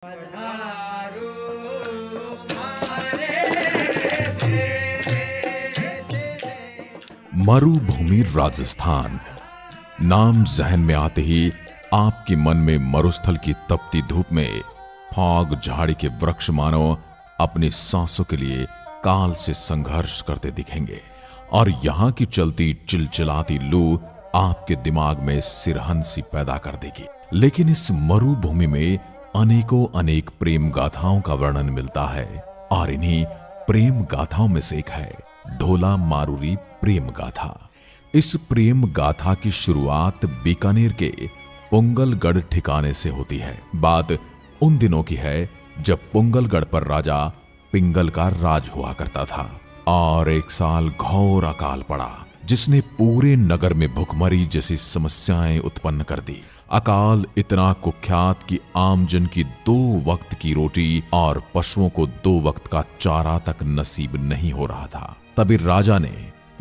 पधारो हमारे देश। मरुभूमि राजस्थान नाम जहन में आते ही आपके मन में मरुस्थल की तपती धूप में फाग झाड़ी के वृक्ष मानो अपनी सांसों के लिए काल से संघर्ष करते दिखेंगे और यहां की चलती चिलचिलाती लू आपके दिमाग में सिरहन सी पैदा कर देगी। लेकिन इस मरुभूमि में अनेकों अनेक प्रेम गाथाओं का वर्णन मिलता है और इन्हीं प्रेम गाथाओं में से एक है ढोला मारूरी प्रेम गाथा। इस प्रेम गाथा की शुरुआत बीकानेर के पुंगलगढ़ ठिकाने से होती है। बात उन दिनों की है जब पुंगलगढ़ पर राजा पिंगल का राज हुआ करता था और एक साल घोर अकाल पड़ा जिसने पूरे नगर में भुखमरी जैसी समस्याएं उत्पन्न कर दी। अकाल इतना कुख्यात कि आमजन की 2 वक्त की रोटी और पशुओं को 2 वक्त का चारा तक नसीब नहीं हो रहा था। तभी राजा ने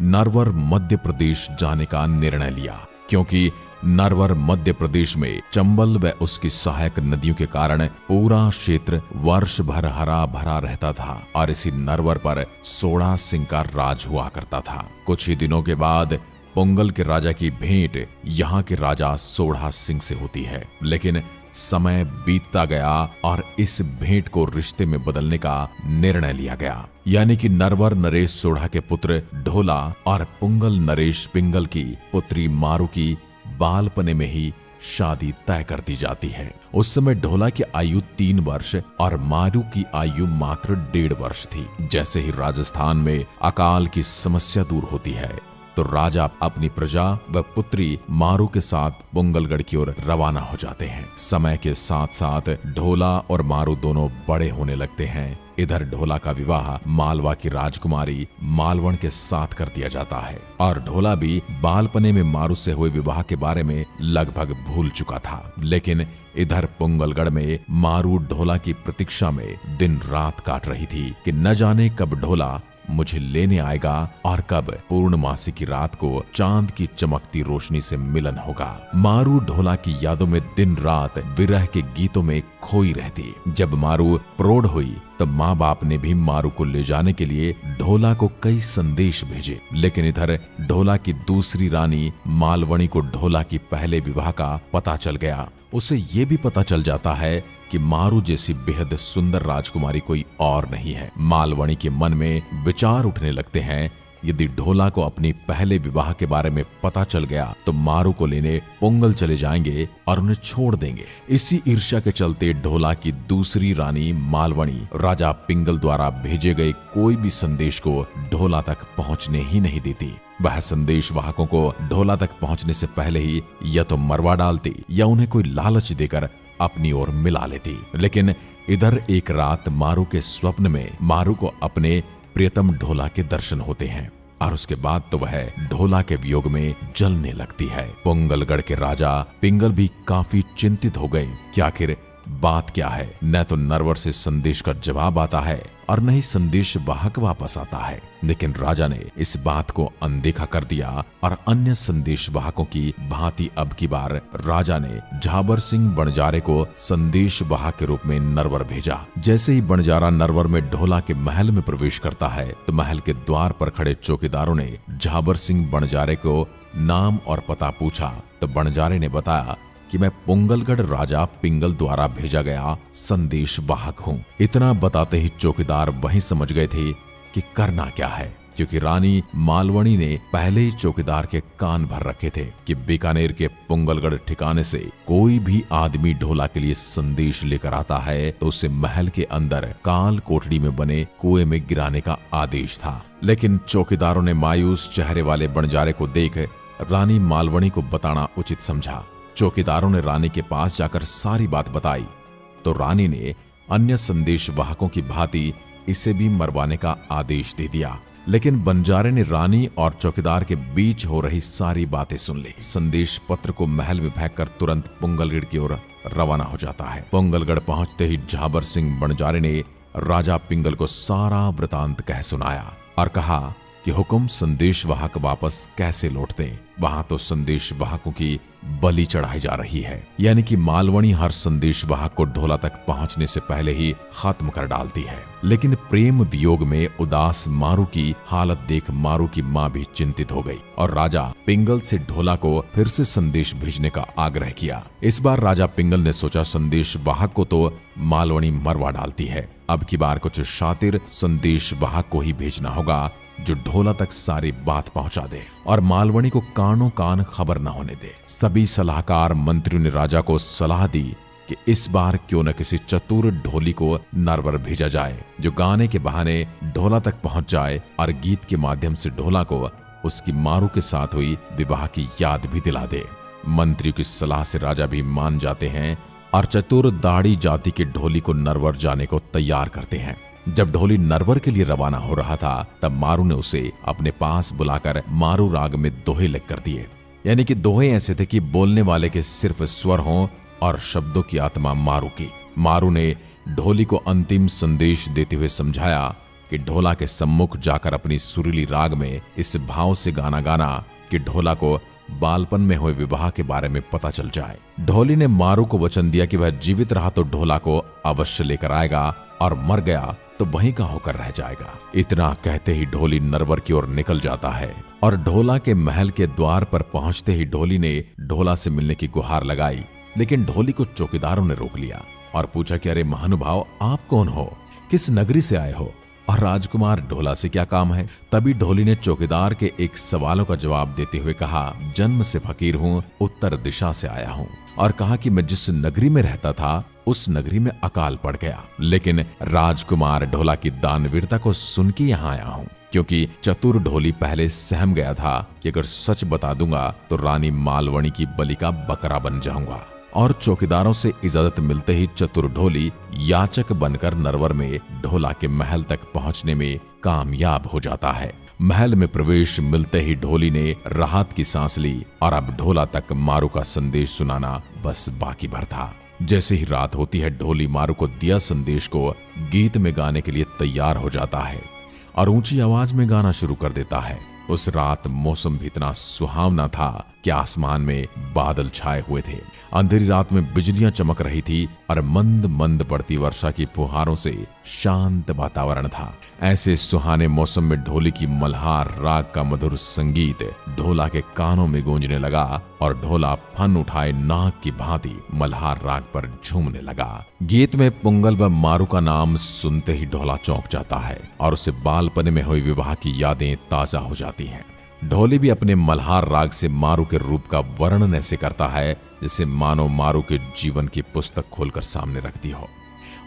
नरवर मध्य प्रदेश जाने का निर्णय लिया, क्योंकि नरवर मध्य प्रदेश में चंबल व उसकी सहायक नदियों के कारण पूरा क्षेत्र वर्ष भर हरा भरा रहता था और इसी नरवर पर सोड़ा सिंह का राज हुआ करता था। कुछ ही दिनों के बाद पुंगल के राजा की भेंट यहाँ के राजा सोढ़ा सिंह से होती है। लेकिन समय बीतता गया और इस भेंट को रिश्ते में बदलने का निर्णय लिया गया, यानी कि नरवर नरेश सोढ़ा के पुत्र ढोला और पुंगल नरेश पिंगल की पुत्री मारू की बालपने में ही शादी तय कर दी जाती है। उस समय ढोला की आयु 3 वर्ष और मारू की आयु मात्र 1.5 वर्ष थी। जैसे ही राजस्थान में अकाल की समस्या दूर होती है तो राजा अपनी प्रजा व पुत्री मारू के साथ पुंगलगढ़ की ओर रवाना हो जाते हैं। समय के साथ साथ ढोला और मारू दोनों बड़े होने लगते हैं। इधर ढोला का विवाह मालवा की राजकुमारी मालवण के साथ कर दिया जाता है और ढोला भी बालपने में मारू से हुए विवाह के बारे में लगभग भूल चुका था। लेकिन इधर पुंगलगढ़ में मारू ढोला की प्रतीक्षा में दिन रात काट रही थी कि न जाने कब ढोला मुझे लेने आएगा और कब पूर्णमासी की रात को चांद की चमकती रोशनी से मिलन होगा। मारू ढोला की यादों में दिन रात विरह के गीतों में खोई रहती। जब मारू प्रौढ़ हुई तब माँ बाप ने भी मारू को ले जाने के लिए ढोला को कई संदेश भेजे। लेकिन इधर ढोला की दूसरी रानी मालवणी को ढोला की पहले विवाह का पता चल गया। उसे ये भी पता चल जाता है कि मारू जैसी बेहद सुंदर राजकुमारी कोई और नहीं है। मालवणी के मन में विचार उठने लगते हैं, यदि ढोला को अपनी पहले विवाह के बारे में पता चल गया तो मारू को लेने पुंगल चले जाएंगे और उन्हें छोड़ देंगे। इसी ईर्ष्या के चलते ढोला की दूसरी रानी मालवणी राजा पिंगल द्वारा भेजे गए कोई भी संदेश को ढोला तक पहुंचने ही नहीं देती। वह संदेश वाहकों को ढोला तक पहुंचने से पहले ही या तो मरवा डालती या उन्हें कोई लालच देकर अपनी ओर मिला लेती। लेकिन इधर एक रात मारू के स्वप्न में मारू को अपने प्रियतम ढोला के दर्शन होते हैं और उसके बाद तो वह ढोला के वियोग में जलने लगती है। पुंगलगढ़ के राजा पिंगल भी काफी चिंतित हो गए कि आखिर बात क्या है। न तो नरवर से संदेश का जवाब आता है और न ही संदेश वाहक वापस आता है। लेकिन राजा ने इस बात को अनदेखा कर दिया और अन्य संदेश वाहकों की भांति अब की बार राजा ने झाबर सिंह बणजारे को संदेश वाहक के रूप में नरवर भेजा। जैसे ही बणजारा नरवर में ढोला के महल में प्रवेश करता है तो महल के द्वार पर खड़े चौकीदारों ने झाबर सिंह बणजारे को नाम और पता पूछा तो बणजारे ने बताया कि मैं पुंगलगढ़ राजा पिंगल द्वारा भेजा गया संदेश वाहक हूँ। इतना बताते ही चौकीदार वहीं समझ गए थे कि करना क्या है, क्योंकि रानी मालवणी ने पहले ही चौकीदार के कान भर रखे थे कि बीकानेर के पुंगलगढ़ ठिकाने से कोई भी आदमी ढोला के लिए संदेश लेकर आता है तो उसे महल के अंदर काल कोठड़ी में बने कुएं में गिराने का आदेश था। लेकिन चौकीदारों ने मायूस चेहरे वाले बणजारे को देख रानी मालवणी को बताना उचित समझा। चौकीदारों ने रानी के पास जाकर सारी बात बताई तो रानी ने अन्य संदेश वाहकों की भांति इसे भी मरवाने का आदेश दे दिया। लेकिन बंजारे ने रानी और चौकीदार के बीच हो रही सारी बातें सुन ली। संदेश पत्र को महल में फेंक कर तुरंत पुंगलगढ़ की ओर रवाना हो जाता है। पुंगलगढ़ पहुंचते ही झाबर सिंह बणजारे ने राजा पिंगल को सारा वृतांत कह सुनाया और कहा कि हुक्म संदेश वाहक वापस कैसे लौटते। वहां तो संदेश वाहकों की बलि चढ़ाई जा रही है, यानी कि मालवणी हर संदेश वाहक को ढोला तक पहुंचने से पहले ही खत्म कर डालती है। लेकिन प्रेम वियोग में उदास मारू की हालत देख मारू की मां भी चिंतित हो गई और राजा पिंगल से ढोला को फिर से संदेश भेजने का आग्रह किया। इस बार राजा पिंगल ने सोचा संदेश वाहक को तो मालवणी मरवा डालती है, अब की बार कुछ शातिर संदेश वाहक को ही भेजना होगा जो ढोला तक सारी बात पहुंचा दे और मालवणी को कानों कान खबर न होने दे। सभी सलाहकार मंत्रियों ने राजा को सलाह दी कि इस बार क्यों न किसी चतुर ढोली को नरवर भेजा जाए जो गाने के बहाने ढोला तक पहुंच जाए और गीत के माध्यम से ढोला को उसकी मारू के साथ हुई विवाह की याद भी दिला दे। मंत्रियों की सलाह से राजा भी मान जाते हैं और चतुर दाढ़ी जाति के ढोली को नरवर जाने को तैयार करते हैं। जब ढोली नरवर के लिए रवाना हो रहा था तब मारू ने उसे अपने पास बुलाकर मारू राग में दोहे लिख कर दिए, यानी कि दोहे ऐसे थे कि बोलने वाले के सिर्फ स्वर हों और शब्दों की आत्मा मारू की। मारू ने ढोली को अंतिम संदेश देते हुए समझाया कि ढोला के सम्मुख जाकर अपनी सुरीली राग में इस भाव से गाना गाना कि ढोला को बालपन में हुए विवाह के बारे में पता चल जाए। ढोली ने मारू को वचन दिया कि वह जीवित रहा तो ढोला को अवश्य लेकर आएगा और मर गया तो वहीं का होकर रह जाएगा। इतना कहते ही ढोली नरवर की ओर निकल जाता है और ढोला के महल के द्वार पर पहुंचते ही ढोली ने ढोला से मिलने की गुहार लगाई, लेकिन ढोली को चौकीदारों ने रोक लिया और पूछा कि अरे महानुभाव, आप कौन हो, किस नगरी से आए हो और राजकुमार ढोला से क्या काम है। तभी ढोली ने चौकीदार के एक सवालों का जवाब देते हुए कहा, जन्म से फकीर हूँ, उत्तर दिशा से आया हूँ, और कहा कि मैं जिस नगरी में रहता था उस नगरी में अकाल पड़ गया, लेकिन राजकुमार ढोला की दानवीरता को सुन के यहाँ आया हूँ, क्योंकि चतुर ढोली पहले सहम गया था कि अगर सच बता दूंगा तो रानी मालवणी की बलि का बकरा बन जाऊंगा। और चौकीदारों से इजाजत मिलते ही चतुर ढोली याचक बनकर नरवर में ढोला के महल तक पहुंचने में कामयाब हो जाता है। महल में प्रवेश मिलते ही ढोली ने राहत की सांस ली और अब ढोला तक मारू का संदेश सुनाना बस बाकी भर था। जैसे ही रात होती है ढोली मारू को दिया संदेश को गीत में गाने के लिए तैयार हो जाता है और ऊंची आवाज में गाना शुरू कर देता है। उस रात मौसम भी इतना सुहावना था कि आसमान में बादल छाए हुए थे। अंधेरी रात में बिजलियां चमक रही थी और मंद मंद पड़ती वर्षा की फुहारों से शांत वातावरण था। ऐसे सुहाने मौसम में ढोली की मल्हार राग का मधुर संगीत ढोला के कानों में गूंजने लगा और ढोला फन उठाए नाक की भांति मल्हार राग पर झूमने लगा। गीत में पुंगल व मारू का नाम सुनते ही ढोला चौंक जाता है और उसे बालपन में हुई विवाह की यादें ताजा हो जाती हैं। ढोली भी अपने मल्हार राग से मारू के रूप का वर्णन ऐसे करता है जिसे मानो मारू के जीवन की पुस्तक खोलकर सामने रखती हो।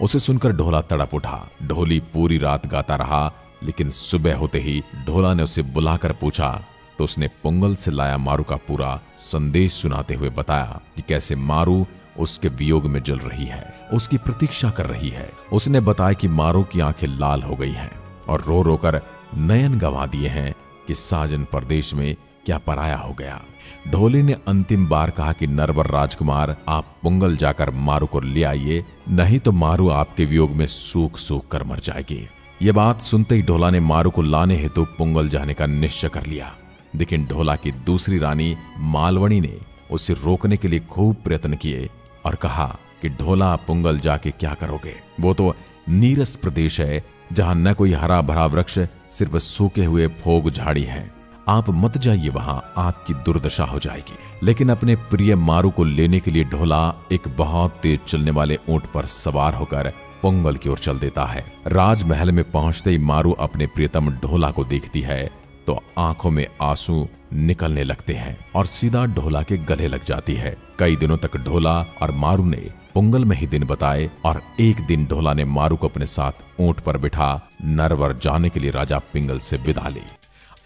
उसे सुनकर ढोला तड़प उठा। ढोली पूरी रात गाता रहा, लेकिन सुबह होते ही ढोला ने उसे बुलाकर पूछा तो उसने पुंगल से लाया मारू का पूरा संदेश सुनाते हुए बताया कि कैसे मारू उसके वियोग में जल रही है, उसकी प्रतीक्षा कर रही है। उसने बताया कि मारू की आंखें लाल हो गई हैं और रो रो कर नयन गंवा दिए हैं कि साजन परदेश में क्या पराया हो गया। ढोली ने अंतिम बार कहा कि नरवर राजकुमार, आप पुंगल जाकर मारू को ले आइए, नहीं तो मारू आपके वियोग में सूख सूख कर मर जाएगी। ये बात सुनते ही ढोला ने मारू को लाने हेतु पुंगल जाने का निश्चय कर लिया, लेकिन ढोला की दूसरी रानी मालवणी ने उसे रोकने के लिए खूब प्रयत्न किए और कहा कि ढोला, पुंगल जाके क्या करोगे, वो तो नीरस प्रदेश है जहां न कोई हरा भरा वृक्ष, सिर्फ सूखे हुए फोग झाड़ी हैं। आप मत जाइए, वहां आपकी दुर्दशा हो जाएगी। लेकिन अपने प्रिय मारू को लेने के लिए ढोला एक बहुत तेज चलने वाले ऊंट पर सवार होकर पुंगल की ओर चल देता है। राजमहल में पहुंचते ही मारू अपने प्रियतम ढोला को देखती है तो आंखों में आंसू निकलने लगते हैं और सीधा ढोला के गले लग जाती है। कई दिनों तक ढोला और मारू ने पुंगल में ही दिन बताए और एक दिन ढोला ने मारू को अपने साथ ऊंट पर बिठा नरवर जाने के लिए राजा पिंगल से विदा ली।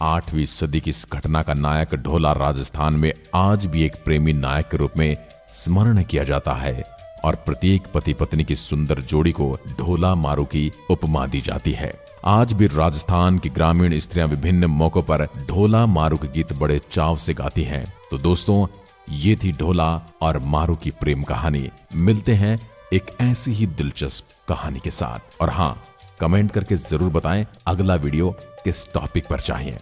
8वीं सदी की इस घटना का नायक ढोला राजस्थान में आज भी एक प्रेमी नायक के रूप में स्मरण किया जाता है और प्रत्येक पति पत्नी की सुंदर जोड़ी को ढोला मारू की उपमा दी जाती है। आज भी राजस्थान की ग्रामीण स्त्रियां विभिन्न मौकों पर ढोला मारू के गीत बड़े चाव से गाती हैं। तो दोस्तों, ये थी ढोला और मारू की प्रेम कहानी। मिलते हैं एक ऐसी ही दिलचस्प कहानी के साथ। और हाँ, कमेंट करके जरूर बताएं अगला वीडियो किस टॉपिक पर चाहिए।